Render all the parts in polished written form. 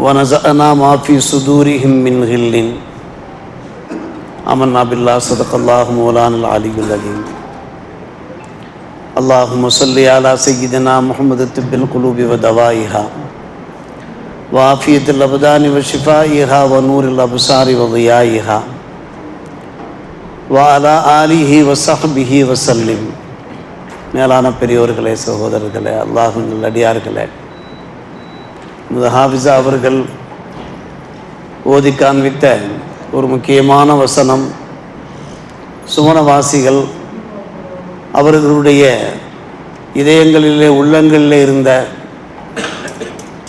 ونزعنا ما في صدورهم من غل آمنا بالله صدق الله مولانا العلي العظيم. اللهم صل على سيدنا محمد طب القلوب ودوائها وعافية الأبدان وشفائها ونور الأبصار وضيائها وعلى آله وصحبه وسلم. மேலான பெரியோர்களே, சகோதரர்களே, அல்லாஹ்வின் நல்லடியார்களே, ஹாஃபிஸா அவர்கள் ஓதி காண்பித்த ஒரு முக்கியமான வசனம், சுவனவாசிகள் அவர்களுடைய இதயங்களிலே உள்ளங்களிலே இருந்த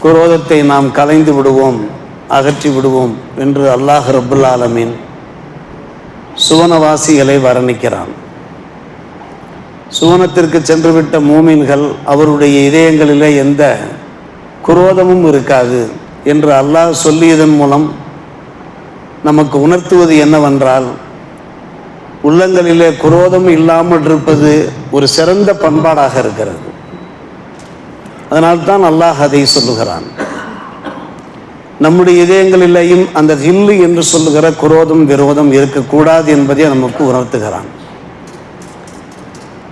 குரோதத்தை நாம் கலைந்து விடுவோம், அகற்றி விடுவோம் என்று அல்லாஹ் ரப்புல் ஆலமீன் சுவனவாசிகளை வர்ணிக்கிறான். சுவனத்திற்கு சென்றுவிட்ட மூமின்கள் அவருடைய இதயங்களிலே எந்த குரோதமும் இருக்காது என்று அல்லாஹ் சொல்லியதன் மூலம் நமக்கு உணர்த்துவது என்னவென்றால், உள்ளங்களிலே குரோதம் இல்லாமல் இருப்பது ஒரு சிறந்த பண்பாடாக இருக்கிறது. அதனால்தான் அல்லாஹ் அதை சொல்லுகிறான். நம்முடைய இதயங்களிலேயும் அந்த ஹில்லு என்று சொல்லுகிற குரோதம் விரோதம் இருக்கக்கூடாது என்பதை நமக்கு உணர்த்துகிறான்.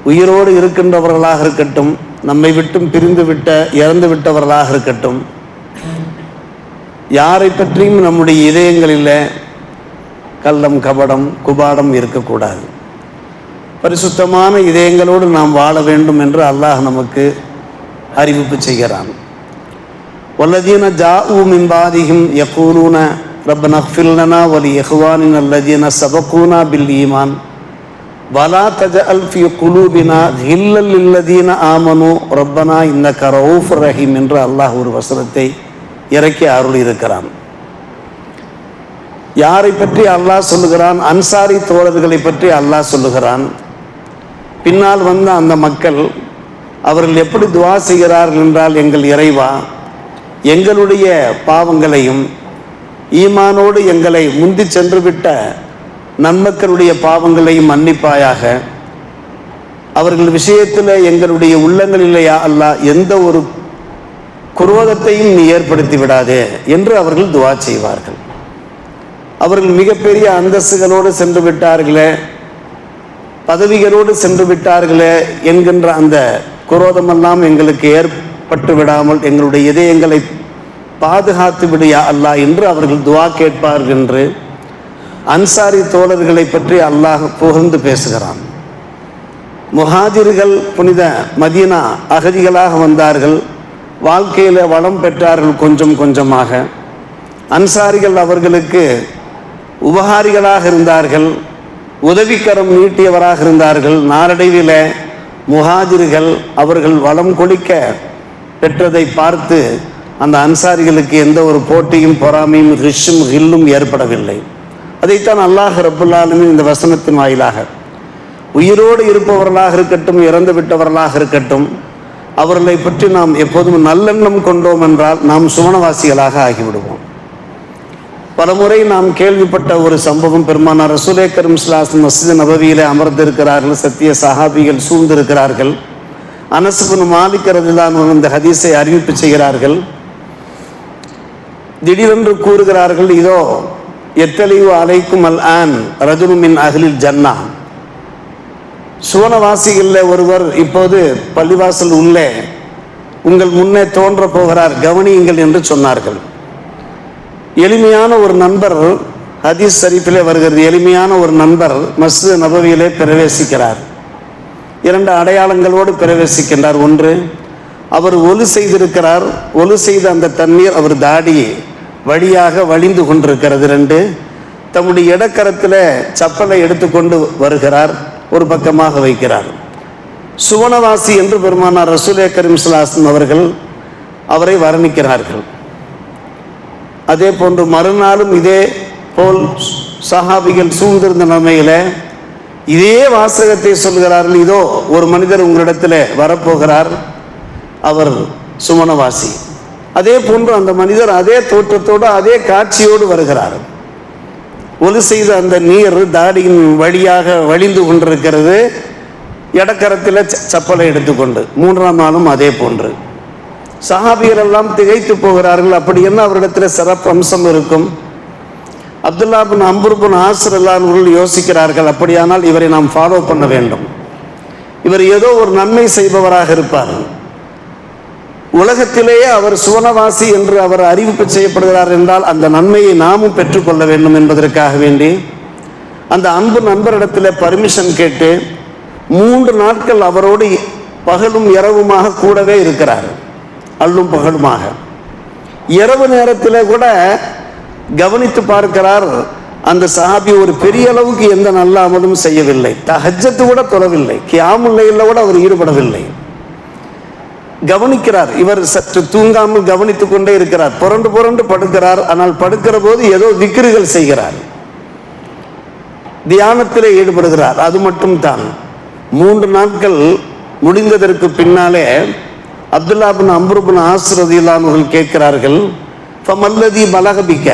உயிரோடு இருக்கின்றவர்களாக இருக்கட்டும், நம்மை விட்டும் பிரிந்து விட்ட இறந்து விட்டவர்களாக இருக்கட்டும், யாரை பற்றியும் நம்முடைய இதயங்களில் கள்ளம் கபடம் குபாடம் இருக்கக்கூடாது. பரிசுத்தமான இதயங்களோடு நாம் வாழ வேண்டும் என்று அல்லாஹ் நமக்கு அறிவிப்பு செய்கிறான். வல்லதீன ஜாஉ மின் பாதிஹிம் யகூலூன ரப்பனா இக்ஃபிர் லனா வ லி இஹ்வானினா அல்லதீன சபகூனா பில் ஈமான் வலா தஜஅல் ஃபீ குலூபினா கில்லல் லில்லதீன ஆமனு ரப்பனா இன்னக ரഊஃபுர் ரஹீம் என்று அல்லாஹ் ஒரு வசனத்தை இறக்கி அருள் இருக்கிறான். யாரை பற்றி அல்லாஹ் சொல்லுகிறான்? அன்சாரி தோழர்களை பற்றி அல்லாஹ் சொல்லுகிறான். பின்னால் வந்த அந்த மக்கள் அவர்கள் எப்படி துவா செய்கிறார்கள் என்றால், எங்கள் இறைவா, எங்களுடைய பாவங்களையும் ஈமானோடு எங்களை முந்தி சென்று விட்ட நன்மக்களுடைய பாவங்களையும் மன்னிப்பாயாக. அவர்கள் விஷயத்தில் எங்களுடைய உள்ளங்களிலேயா அல்லாஹ் எந்த ஒரு குரோதத்தையும் நீ ஏற்படுத்தி விடாதே என்று அவர்கள் துவா செய்வார்கள். அவர்கள் மிகப்பெரிய அந்தஸ்துகளோடு சென்று விட்டார்களே, பதவிகளோடு சென்று விட்டார்களே என்கின்ற அந்த குரோதமெல்லாம் எங்களுக்கு ஏற்பட்டு விடாமல் எங்களுடைய இதயங்களை பாதுகாத்து விடியா அல்லாஹ் என்று அவர்கள் துவா கேட்பார்கள் என்று அன்சாரி தோழர்களை பற்றி அல்லாஹ் புகழ்ந்து பேசுகிறான். முஹாஜிர்கள் புனித மதீனா அகதிகளாக வந்தார்கள், வாழ்க்கையில் வளம் பெற்றார்கள் கொஞ்சம் கொஞ்சமாக. அன்சாரிகள் அவர்களுக்கு உபகாரிகளாக இருந்தார்கள், உதவிக்கரம் நீட்டியவராக இருந்தார்கள். நாளடைவில் முஹாஜிர்கள் அவர்கள் வளம் கொளிக்க பெற்றதை பார்த்து அந்த அன்சாரிகளுக்கு எந்த ஒரு போட்டியும் பொறாமையும் ரிஷும் ஹில்லும் ஏற்படவில்லை. அதைத்தான் அல்லாஹ் ரப்புல் ஆலமீன் இந்த வசனத்தின் வாயிலாக, உயிரோடு இருப்பவர்களாக இருக்கட்டும் இறந்து விட்டவர்களாக இருக்கட்டும், அவர்களை பற்றி நாம் எப்போதும் நல்லெண்ணம் கொண்டோம் என்றால் நாம் சுவனவாசிகளாக ஆகிவிடுவோம். பலமுறை நாம் கேள்விப்பட்ட ஒரு சம்பவம், பெருமானார் ரசூலே கரீம் ஸல்லல்லாஹு அலைஹி வஸல்லம் மஸ்ஜித் நபவியிலே அமர்ந்திருக்கிறார்கள், சத்திய சஹாபிகள் சூழ்ந்திருக்கிறார்கள். அனஸ் இப்னு மாலிக் ரலியல்லாஹு அன்ஹு இந்த ஹதீஸை அறிவிப்பு செய்கிறார்கள். திடீரென்று கூறுகிறார்கள், இதோ எத்தலியு அலைக்கும் அல் ஆன் ரஜுலு மின் அஹ்லில் ஜன்னா, சுவனவாசிகளில் ஒருவர் இப்போது பள்ளிவாசல் உள்ளே உங்கள் முன்னே தோன்ற போகிறார், கவனியுங்கள் என்று சொன்னார்கள். எளிமையான ஒரு நண்பர், ஹதீஸ் ஷரீஃபிலே வருகிறது, எளிமையான ஒரு நண்பர் மஸ்ஜித் நபவியிலே பிரவேசிக்கிறார். இரண்டு அடையாளங்களோடு பிரவேசிக்கின்றார். ஒன்று, அவர் ஒலு செய்திருக்கிறார், ஒலு செய்த அந்த தண்ணீர் அவர் தாடி வழியாக வழிந்து கொண்டிருக்கிறது. ரெண்டு, தம்முடைய இடக்கரத்தில் சப்பலை எடுத்துக்கொண்டு வருகிறார், ஒரு பக்கமாக வைக்கிறார். சுவனவாசி என்று பெருமானார் ரசூலே கரீம் ஸல்லல்லாஹு அலைஹி வஸல்லம் அவர்கள் அவரை வர்ணிக்கிறார்கள். அதே போன்று மறுநாளும் இதே போல் சஹாபிகள் சூழ்ந்திருந்த நிலைமையில் இதே வாசகத்தை சொல்கிறார்கள், இதோ ஒரு மனிதர் உங்களிடத்தில் வரப்போகிறார், அவர் சுவனவாசி. அதே போன்று அந்த மனிதர் அதே தோற்றத்தோடு அதே காட்சியோடு வருகிறார். ஒலு செய்த அந்த நீர் தாடியின் வழியாக வழிந்து கொண்டிருக்கிறது, இடக்கரத்தில் சப்பலை எடுத்துக்கொண்டு. மூன்றாம் நாளும் அதே போன்று. சஹாபிகள் எல்லாம் திகைத்து போகிறார்கள். அப்படி என்ன அவரிடத்தில் சிறப்பு அம்சம் இருக்கும்? அப்துல்லா பின் அம்ர் பின் ஆஸ் ரலியல்லாஹு யோசிக்கிறார்கள், அப்படியானால் இவரை நாம் ஃபாலோ பண்ண வேண்டும். இவர் ஏதோ ஒரு நன்மை செய்பவராக இருப்பார். உலகத்திலேயே அவர் சுவனவாசி என்று அவர் அறிவிப்பு செய்யப்படுகிறார் என்றால் அந்த நன்மையை நாமும் பெற்றுக்கொள்ள வேண்டும் என்பதற்காக வேண்டி அந்த அன்பு நண்பரிடத்தில் பர்மிஷன் கேட்டு 3 நாட்கள் அவரோடு பகலும் இரவுமாக கூடவே இருக்கிறார். அல்லும் பகலுமாக. இரவு நேரத்தில் கூட கவனித்து பார்க்கிறார். அந்த சஹாபி ஒரு பெரிய அளவுக்கு எந்த நல்ல அமலும் செய்யவில்லை, தஹஜ்ஜத் கூட தொழவில்லை, கியாமுல் லைல்ல கூட அவர் ஈடுபடவில்லை. கவனிக்கிறார். இவர் சற்று தூங்காமல் கவனித்துக் கொண்டே இருக்கிறார். புரண்டு புரண்டு படுக்கிறார். ஆனால் படுக்கிற போது ஏதோ விக்ருகள் செய்கிறார், தியானத்திலே ஈடுபடுகிறார். அது மட்டும் தான். 3 நாட்கள் முடிந்ததற்கு பின்னாலே அப்துல்லா பின் அம்ர் பின் ஆஸ் ரலியல்லாஹு அன்ஹு கேட்கிறார்கள், ஃபமல்லதி பலகபிக்க,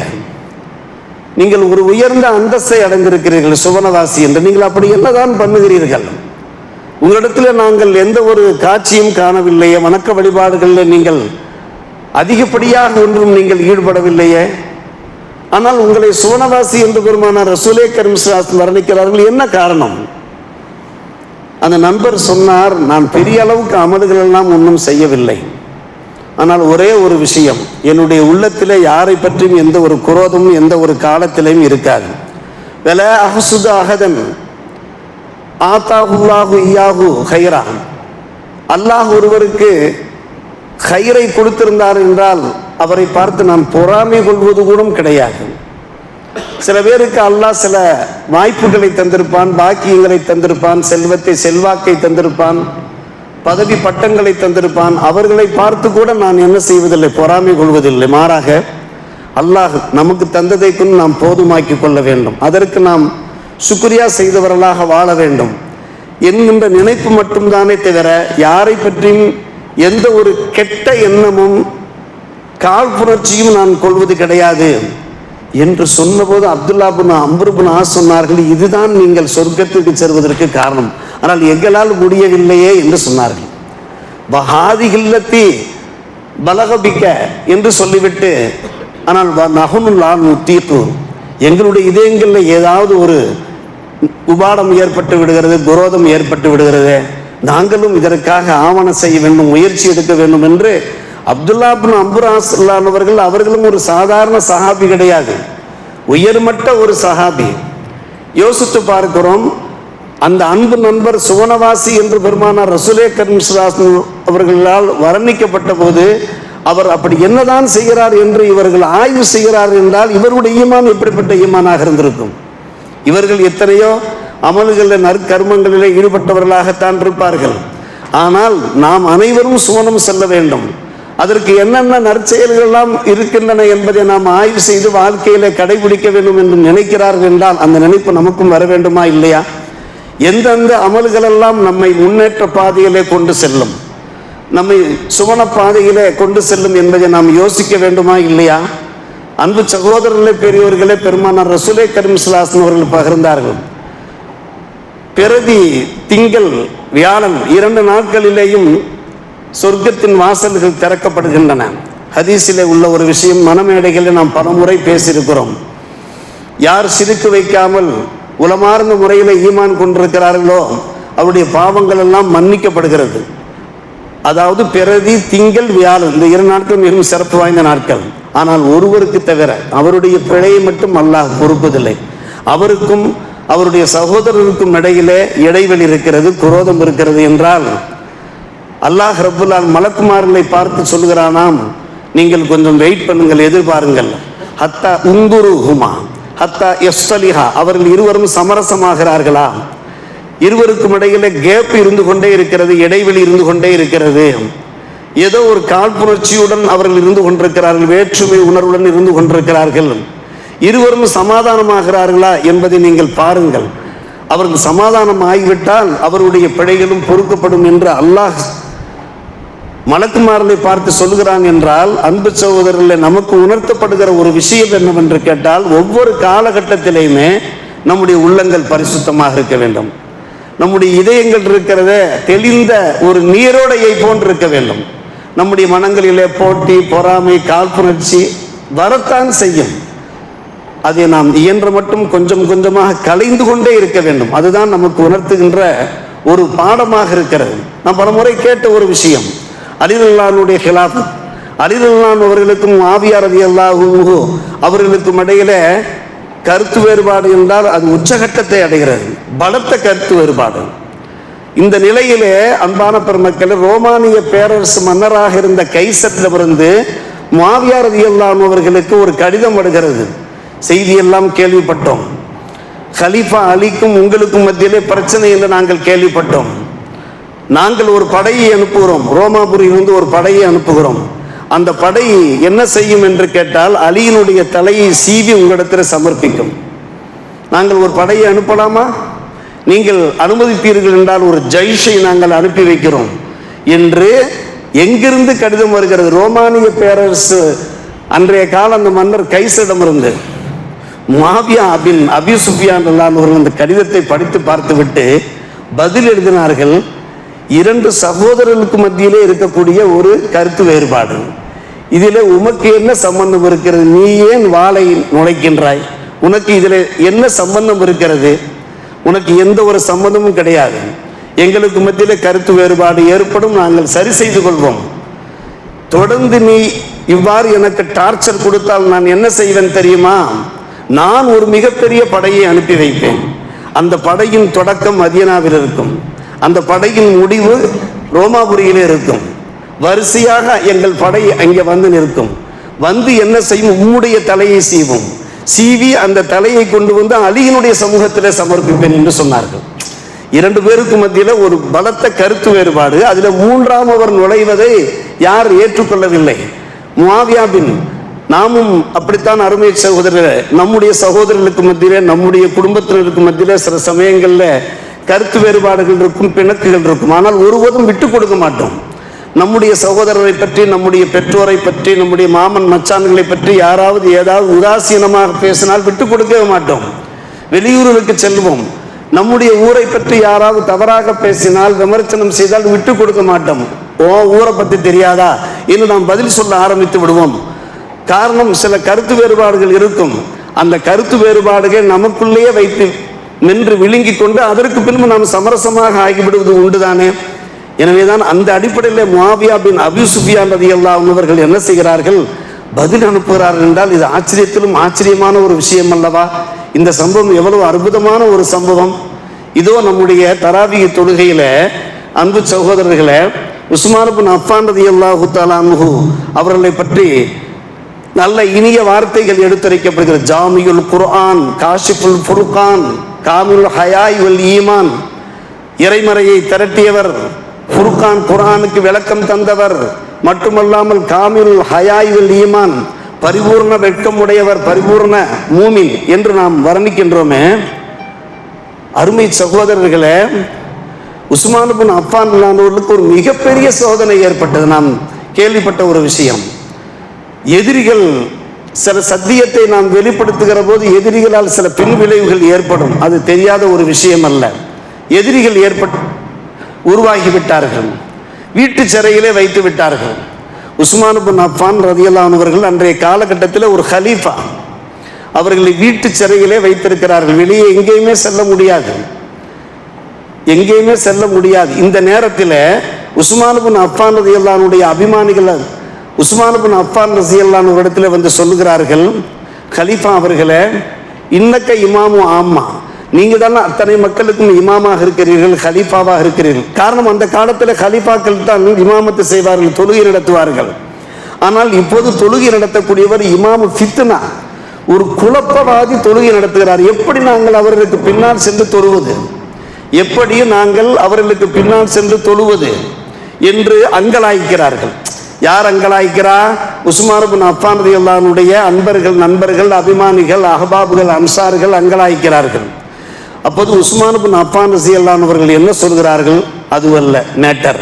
நீங்கள் ஒரு உயர்ந்த அந்தஸ்தை அடைந்திருக்கிறீர்கள் சுவனவாசி என்று, நீங்கள் அப்படி என்னதான் பண்ணுகிறீர்கள்? உங்களிடத்தில் நாங்கள் எந்த ஒரு காட்சியும் காணவில்லையே, வணக்க வழிபாடுகளில் நீங்கள் அதிகப்படியாக ஒன்றும் நீங்கள் ஈடுபடவில்லையே, ஆனால் உங்களை சுவனவாசி என்று பெருமானார் ரசூலே கரீம் ஸல்லல்லாஹு அலைஹி வஸல்லம் வர்ணிக்கிறார்கள், என்ன காரணம்? அந்த நண்பர் சொன்னார், நான் பெரிய அளவுக்கு அமல்கள் எல்லாம் ஒன்றும் செய்யவில்லை, ஆனால் ஒரே ஒரு விஷயம், என்னுடைய உள்ளத்திலே யாரை பற்றியும் எந்த ஒரு குரோதமும் எந்த ஒரு காலத்திலையும் இருக்காது. வலா அஹ்சுது அஹதன் ஆதாஹுல்லாஹு இய்யாஹு ஹைரா, அல்லாஹ் ஒருவருக்கு ஹைரை கொடுத்திருந்தார் என்றால் அவரை பார்த்து நான் பொறாமை கொள்வது கூட கிடையாது. சில பேருக்கு அல்லாஹ் சில வாய்ப்புகளை தந்திருப்பான், பாக்கியங்களை தந்திருப்பான், செல்வத்தை செல்வாக்கை தந்திருப்பான், பதவி பட்டங்களை தந்திருப்பான். அவர்களை பார்த்து கூட நான் என்ன செய்வதில்லை, பொறாமை கொள்வதில்லை. மாறாக அல்லாஹ் நமக்கு தந்ததை கொண்டு நாம் போதுமாக்கி கொள்ள வேண்டும், அதற்கு நாம் சுக்ரியா செய்தவர்களாக வாழ வேண்டும் என்கின்ற நினைப்பு மட்டும்தானே தவிர யாரை பற்றியும் எந்த ஒரு கெட்ட எண்ணமும் காழ்ப்புணர்ச்சியும் நான் கொள்வது கிடையாது என்று சொன்னபோது அப்துல்லா பின் அம்ர் பின் ஆஸ் சொன்னார்கள், இதுதான் நீங்கள் சொர்க்கத்துக்கு செல்வதற்கு காரணம், ஆனால் எங்களால் முடியவில்லையே என்று சொன்னார்கள். வஹாதிகில்லத்தி பலகபிக்க என்று சொல்லிவிட்டு, ஆனால் நஹுனுல்லான் முத்தீப்பு, எங்களுடைய இதயங்களில் ஏதாவது ஒரு உபாடம் ஏற்பட்டு விடுகிறது, குரோதம் ஏற்பட்டு விடுகிறது, நாங்களும் இதற்காக ஆவணம் செய்ய வேண்டும், முயற்சி எடுக்க வேண்டும் என்று அப்துல்லா பின் அம்ர் ஆஸ் அவர்கள், அவர்களும் ஒரு சாதாரண சஹாபி கிடையாது, உயர்மட்ட ஒரு சஹாபி. யோசித்து பார்க்கிறோம், அந்த அன்பு நண்பர் சுவனவாசி என்று பெருமானார் ரசூலே கரீம் ஸல்லல்லாஹு அலைஹி வஸல்லம் அவர்களால் வர்ணிக்கப்பட்ட போது அவர் அப்படி என்னதான் செய்கிறார் என்று இவர்கள் ஆய்வு செய்கிறார் என்றால் இவருடைய ஈமான் எப்படிப்பட்ட ஈமானாக இருந்திருக்கும்? இவர்கள் எத்தனையோ அமல்களில் நற்கர்மங்களிலே ஈடுபட்டவர்களாகத்தான் இருப்பார்கள். ஆனால் நாம் அனைவரும் சுவனம் செல்ல வேண்டும், அதற்கு என்னென்ன நற்செயல்கள் எல்லாம் இருக்கின்றன என்பதை நாம் ஆய்வு செய்து வாழ்க்கையில கடைபிடிக்க வேண்டும் என்று நினைக்கிறார்கள் என்றால் அந்த நினைப்பு நமக்கும் வர வேண்டுமா இல்லையா? எந்தெந்த அமல்களெல்லாம் நம்மை முன்னேற்ற பாதையிலே கொண்டு செல்லும், நம்மை சுவன பாதையிலே கொண்டு செல்லும் என்பதை நாம் யோசிக்க வேண்டுமா இல்லையா? அன்பு சகோதரர்களே, பெரியோர்களே, பெருமானார் ரசூலே கரீம் ஸல்லல்லாஹு அலைஹி வஸல்லம் அவர்கள் பகிர்ந்தார்கள், பிரதி திங்கள் வியாழன் 2 நாட்களிலேயும் சொர்க்கத்தின் வாசல்கள் திறக்கப்படுகின்றன. ஹதீஸிலே உள்ள ஒரு விஷயம், மனமேடைகளில் நாம் பலமுறை பேசியிருக்கிறோம். யார் சிரிக்கு வைக்காமல் உலமார்ந்த முறையில் ஈமான் கொண்டிருக்கிறார்களோ அவருடைய பாவங்கள் எல்லாம் மன்னிக்கப்படுகிறது. அதாவது பிரதி திங்கள் வியாழன் இந்த 2 நாட்கள் மிகவும் சிறப்பு வாய்ந்த நாட்கள். ஆனால் ஒருவருக்கு தவிர அவருடைய பிழையை மட்டும் அல்லாஹ் பொறுப்பதில்லை. அவருக்கும் அவருடைய சகோதரருக்கும் இடையிலே இடைவெளி இருக்கிறது, குரோதம் இருக்கிறது என்றால் அல்லாஹ் ரப்புல் ஆலமீன் மலக்குமார்களை பார்த்து சொல்கிறானாம், நீங்கள் கொஞ்சம் வெயிட் பண்ணுங்கள், எதிர்பாருங்கள், ஹத்தா உங்குருஹுமா ஹத்தா யஸ்தலிஹா, அவர்கள் இருவரும் சமரசமாகிறார்களா, இருவருக்கும் இடையிலே கேப் இருந்து கொண்டே இருக்கிறது, இடைவெளி இருந்து கொண்டே இருக்கிறது, ஏதோ ஒரு காழ்ப்புணர்ச்சியுடன் அவர்கள் இருந்து கொண்டிருக்கிறார்கள், வேற்றுமை உணர்வுடன் இருந்து கொண்டிருக்கிறார்கள், இருவரும் சமாதானமாகிறார்களா என்பதை நீங்கள் பாருங்கள். அவர்கள் சமாதானம் ஆகிவிட்டால் அவருடைய பிழைகளும் பொறுக்கப்படும் என்று அல்லாஹ் மலக்குமார்களை பார்த்து சொல்கிறான் என்றால், அன்பு சகோதரர்களே, நமக்கு உணர்த்தப்படுகிற ஒரு விஷயம் என்னவென்று கேட்டால், ஒவ்வொரு காலகட்டத்திலேயுமே நம்முடைய உள்ளங்கள் பரிசுத்தமாக இருக்க வேண்டும். நம்முடைய இதயங்கள் இருக்கிறத தெளிந்த ஒரு நீரோடையை போன்று இருக்க வேண்டும். நம்முடைய மனங்களிலே போட்டி, பொறாமை, காழ்ப்புணர்ச்சி வரத்தான் செய்யும். அதை நாம் இயன்ற மட்டும் கொஞ்சம் கொஞ்சமாக கலைந்து கொண்டே இருக்க வேண்டும். அதுதான் நமக்கு உணர்த்துகின்ற ஒரு பாடமாக இருக்கிறது. நாம் பலமுறை கேட்ட ஒரு விஷயம், அலி ரலியல்லாஹுடைய ஹிலாஃபத், அலி ரலியல்லாஹு அவர்களுக்கும் முஆவியா ரலியல்லாஹு அன்ஹு அவர்களுக்கும் இடையில கருத்து வேறுபாடு என்றால் அது உச்சகட்டத்தை அடைகிறது, பலத்த கருத்து வேறுபாடு. இந்த நிலையிலே அன்பான பெருமக்கள், ரோமானிய பேரரசு மன்னராக இருந்த கைசரிடமிருந்து முஆவியா ரலியல்லாஹு அவர்களுக்கு ஒரு கடிதம் வருகிறது. செய்தியெல்லாம் கேள்விப்பட்டோம். கலீஃபா அலிக்கும் உங்களுக்கும் மத்தியிலே பிரச்சனை என்று நாங்கள் கேள்விப்பட்டோம். நாங்கள் ஒரு படையை அனுப்புகிறோம், ரோமாபுரியிலிருந்து ஒரு படையை அனுப்புகிறோம். அந்த படை என்ன செய்யும் என்று கேட்டால் அலியினுடைய தலையை சீவி உங்களிடத்தில் சமர்ப்பிக்கும். நாங்கள் ஒரு படையை அனுப்பலாமா? நீங்கள் அனுமதிப்பீர்கள் என்றால் ஒரு ஜெய்ஷை நாங்கள் அனுப்பி வைக்கிறோம் என்று எங்கிருந்து கடிதம் வருகிறது? ரோமானிய பேரரசு அன்றைய கால அந்த மன்னர் கைசரிடமிருந்து முஆவியா பின் அபி சுஃபியான் அவர்கள் அந்த கடிதத்தை படித்து பார்த்துவிட்டு பதில் எழுதினார்கள். 2 சகோதரர்களுக்கு மத்தியிலே இருக்கக்கூடிய ஒரு கருத்து வேறுபாடு, இதில் உமக்கு என்ன சம்பந்தம் இருக்கிறது? நீ ஏன் வாளை நுழைக்கின்றாய்? உனக்கு இதில் என்ன சம்பந்தம் இருக்கிறது? உனக்கு எந்த ஒரு சம்பந்தமும் கிடையாது. எங்களுக்கு மத்தியில் கருத்து வேறுபாடு ஏற்படும், நாங்கள் சரி செய்து கொள்வோம். தொடர்ந்து நீ இவ்வாறு எனக்கு டார்ச்சர் கொடுத்தால் நான் என்ன செய்வேன் தெரியுமா? நான் ஒரு மிகப்பெரிய படையை அனுப்பி வைப்பேன். அந்த படையின் தொடக்கம் மதீனாவில் இருக்கும், அந்த படையின் முடிவு ரோமாபுரியிலே இருக்கும். வரிசையாக எங்கள் படை அங்கே வந்து நிற்கும். வந்து என்ன செய்யும்? உம்முடைய தலையை சீவும். சீவி அந்த தலையை கொண்டு வந்து அலியினுடைய சமூகத்தில் சமர்ப்பிப்பேன் என்று சொன்னார்கள். 2 பேருக்கு மத்தியில் ஒரு பலத்த கருத்து வேறுபாடு. அதில் 3ஆமவர் நுழைவதை யார் ஏற்றுக்கொள்ளவில்லை? முஆவியா பின், நாமும் அப்படித்தான் அருமை சகோதரர், நம்முடைய சகோதரர்களுக்கு மத்தியிலே, நம்முடைய குடும்பத்தினருக்கு மத்தியிலே சில சமயங்களில் கருத்து வேறுபாடுகள் இருக்கும், பிணக்குகள் இருக்கும். ஆனால் ஒருவதும் விட்டு கொடுக்க மாட்டோம். நம்முடைய சகோதரரை பற்றி, நம்முடைய பெற்றோரை பற்றி, நம்முடைய மாமன் மச்சான்களை பற்றி யாராவது ஏதாவது உதாசீனமாக பேசினால் விட்டு கொடுக்கவே மாட்டோம். வெளியூர்களுக்கு செல்வோம், நம்முடைய ஊரை பற்றி யாராவது தவறாக பேசினால், விமர்சனம் செய்தால் விட்டு கொடுக்க மாட்டோம். ஓ ஊரை பற்றி தெரியாதா என்று நாம் பதில் சொல்ல ஆரம்பித்து விடுவோம். காரணம், சில கருத்து வேறுபாடுகள் இருக்கும். அந்த கருத்து வேறுபாடுகள் நமக்குள்ளேயே வைத்து நின்று விழுங்கி கொண்டு அதற்கு பின்பு நாம் சமரசமாக ஆகிவிடுவது உண்டுதானே. எனவேதான் அந்த அடிப்படையில் முஆவியா பின் அபி சுஃபியான் ரலியல்லாஹு அவர்கள் என்ன செய்கிறார்கள்? பதில் அனுப்புகிறார்கள் என்றால் இது ஆச்சரியத்திலும் ஆச்சரியமான ஒரு விஷயம் அல்லவா? இந்த சம்பவம் எவ்வளவு அற்புதமான ஒரு சம்பவம். இதோ நம்முடைய தராவிய தொழுகையில அன்பு சகோதரர்களே, உஸ்மான் பின் அஃபான் ரலியல்லாஹு தஆலா அன்ஹு அவர்களை பற்றி நல்ல இனிய வார்த்தைகள் எடுத்துரைக்கப்படுகிறது. ஜாமியுல் குர்ஆன், காஷிஃபுல் ஃபுர்கான், காமில் ஹயாய் வல் ஈமான், இறைமறையை திரட்டியவர், ஃபுர்கான் குர்ஆனுக்கு விளக்கம் தந்தவர், மட்டுமல்லாமல் காமில் ஹயாய் வல் ஈமான், பரிபூர்ண வெட்கமுடையவர், பரிபூர்ண மூமின் என்று நாம் வர்ணிக்கின்றோமே. அருமை சகோதரர்களே, உஸ்மான் பின் அஃபான் அவர்களுக்கு ஒரு மிகப்பெரிய சோதனை ஏற்பட்டது. நாம் கேள்விப்பட்ட ஒரு விஷயம், எதிரிகள் சில சத்தியத்தை நாம் வெளிப்படுத்துகிற போது எதிரிகளால் சில பின் விளைவுகள் ஏற்படும். அது தெரியாத ஒரு விஷயம் அல்ல. எதிரிகள் உருவாகிவிட்டார்கள், வீட்டு சிறையிலே வைத்து விட்டார்கள். உஸ்மான் பின் அஃபான் ரலியல்லாஹு அவர்கள் அன்றைய காலகட்டத்தில் ஒரு ஹலீஃபா, அவர்களை வீட்டு சிறையிலே வைத்திருக்கிறார்கள். வெளியே எங்கேயுமே செல்ல முடியாது, எங்கேயுமே செல்ல முடியாது. இந்த நேரத்தில் உஸ்மான் பின் அஃபான் ரலியல்லாஹுடைய அபிமானிகள் உஸ்மான் பின் அஃபான் ரலியல்லாஹு இடத்துல வந்து சொல்லுகிறார்கள், கலீஃபா அவர்களே, இன்னக்க இமாமு ஆம்மா, நீங்க தானே அத்தனை மக்களுக்கும் இமாமாக இருக்கிறீர்கள், ஹலீஃபாவாக இருக்கிறீர்கள். காரணம், அந்த காலத்தில் ஹலீஃபாக்கள் தான் இமாமத்து செய்வார்கள், தொழுகை நடத்துவார்கள். ஆனால் இப்போது தொழுகை நடத்தக்கூடியவர் இமாமு ஃபித்னா, ஒரு குழப்பவாதி தொழுகை நடத்துகிறார். எப்படி நாங்கள் அவர்களுக்கு பின்னால் சென்று தொழுவது, எப்படி நாங்கள் அவர்களுக்கு பின்னால் சென்று தொழுவது என்று அங்கலாய்க்கிறார்கள். யார் அங்கலாய்க்கிறா? உஸ்மான் பின் அஃபான் ரலியல்லாஹுடைய அன்பர்கள், நண்பர்கள், அபிமானிகள், அஹ்பாபுகள், அன்சார்கள் அங்கலாய்க்கிறார்கள். அப்போது உஸ்மான் பின் அஃபான் ரலியல்லாஹு அவர்கள் என்ன சொல்கிறார்கள்? அதுவல்ல மேட்டர்,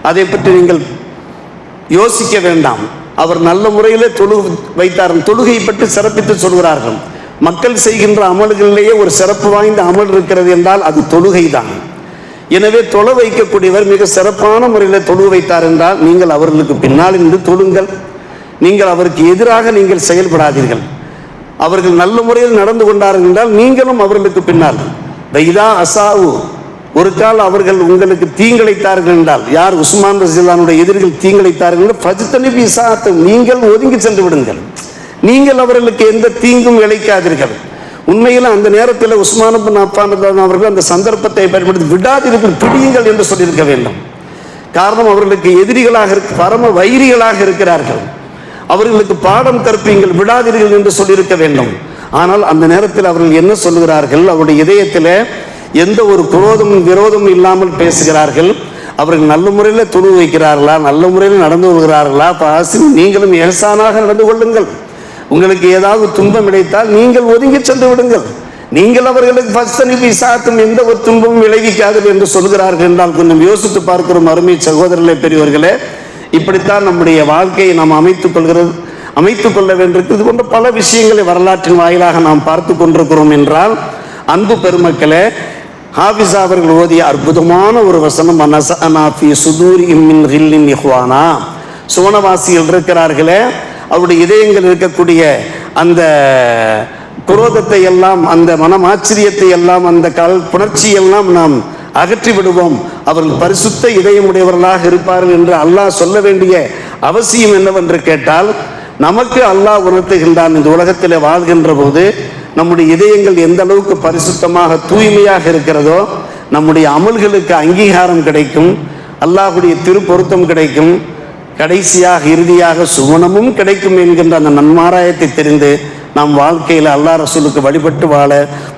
அதை பற்றி நீங்கள் யோசிக்க வேண்டாம். அவர் நல்ல முறையில் வைத்தார். தொழுகை பற்றி சிறப்பித்து சொல்கிறார்கள். மக்கள் செய்கின்ற அமல்களிலேயே ஒரு சிறப்பு வாய்ந்த அமல் இருக்கிறது என்றால் அது தொழுகை தான். எனவே தொழ வைக்கக்கூடியவர் மிக சிறப்பான முறையில் தொழு வைத்தார் என்றால் நீங்கள் அவர்களுக்கு பின்னால் இருந்து தொழுங்கள். நீங்கள் அவருக்கு எதிராக நீங்கள் செயல்படாதீர்கள். அவர்கள் நல்ல முறையில் நடந்து கொண்டார்கள் என்றால் நீங்களும் அவர்களுக்கு பின்னால். வைதா அசாவு, ஒரு கால் அவர்கள் உங்களுக்கு தீங்கிழைத்தார்கள் என்றால், யார் உஸ்மான் ரஸியல்லாஹுடைய எதிரிகள் தீங்கிழைத்தார்கள், ஃபஜ்தனிபு இசாஅத்தஹும், நீங்கள் ஒதுங்கி சென்று விடுங்கள். நீங்கள் அவர்களுக்கு எந்த தீங்கும் இழைக்காதீர்கள். உண்மையில் அந்த நேரத்தில் உஸ்மான் இப்னு அஃபான் அவர்கள் அந்த சந்தர்ப்பத்தை பயன்படுத்தி விடாதீர்கள், பிடியுங்கள் என்று சொல்லியிருக்க வேண்டும். காரணம், அவர்களுக்கு எதிரிகளாக பரம வைரிகளாக இருக்கிறார்கள். அவர்களுக்கு பாடம் கற்பீங்கள், விடாதீர்கள் என்று சொல்லியிருக்க வேண்டும். ஆனால் அந்த நேரத்தில் அவர்கள் என்ன சொல்லுகிறார்கள்? அவருடைய இதயத்தில் எந்த ஒரு குரோதமும் விரோதமும் இல்லாமல் பேசுகிறார்கள். அவர்கள் நல்ல முறையில் தொழு வைக்கிறார்களா, நல்ல முறையில் நடந்து கொள்கிறார்களா? நீங்களும் ஏசானாக நடந்து கொள்ளுங்கள். உங்களுக்கு ஏதாவது துன்பம் கிடைத்தால் நீங்கள் ஒதுங்கி சென்று விடுங்கள். நீங்கள் அவர்களுக்கு ஃபஜ்தனிபு இசாஅத்தஹும், எந்த ஒரு துன்பமும் விளைவிக்காது என்று சொல்கிறார்கள் என்றால் கொஞ்சம் யோசித்து பார்க்கிறோம். அருமை சகோதரர்களே, பெரியவர்களே, இப்படித்தான் நம்முடைய வாழ்க்கையை நாம் அமைத்துக் கொள்ள வேண்டும். இது போன்ற பல விஷயங்களை வரலாற்றின் வாயிலாக நாம் பார்த்து கொண்டிருக்கிறோம் என்றால், அன்பு பெருமக்களே, ஹாஃபிஸா அவர்கள் ஓதிய அற்புதமான ஒரு வசனம், சுவனவாசிகள் இருக்கிறார்களே, அவருடைய இதயங்கள் இருக்கக்கூடிய அந்த குரோதத்தை எல்லாம், அந்த மனமாச்சரியத்தை எல்லாம், அந்த புணர்ச்சியெல்லாம் நாம் அகற்றி விடுவோம். அவர்கள் பரிசுத்த இதயமுடையவர்களாக இருப்பார்கள் என்று அல்லாஹ் சொல்ல வேண்டிய அவசியம் என்னவென்று கேட்டால், நமக்கு அல்லாஹ் உணர்த்துகின்றான். இந்த உலகத்தில் வாழ்கின்ற போது நம்முடைய இதயங்கள் எந்த அளவுக்கு பரிசுத்தமாக தூய்மையாக இருக்கிறதோ, நம்முடைய அமல்களுக்கு அங்கீகாரம் கிடைக்கும், அல்லாஹ்வுடைய திருப்பொருத்தம் கிடைக்கும், கடைசியாக இறுதியாக சுவனமும் கிடைக்கும் என்கின்ற அந்த நன்மாராயத்தை தெரிந்து நாம் வாழ்க்கையில் அல்லாஹ் ரசூலுக்கு வழிபட்டு வாழ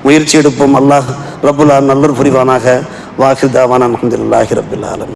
முயற்சி எடுப்போம். அல்லாஹ் ரப்புல் ஆலமீன் நல்லர் புரிவானாக. வாஹிர் தாவானா அல்ஹம்துலில்லாஹி ரப்பில் ஆலமீன்.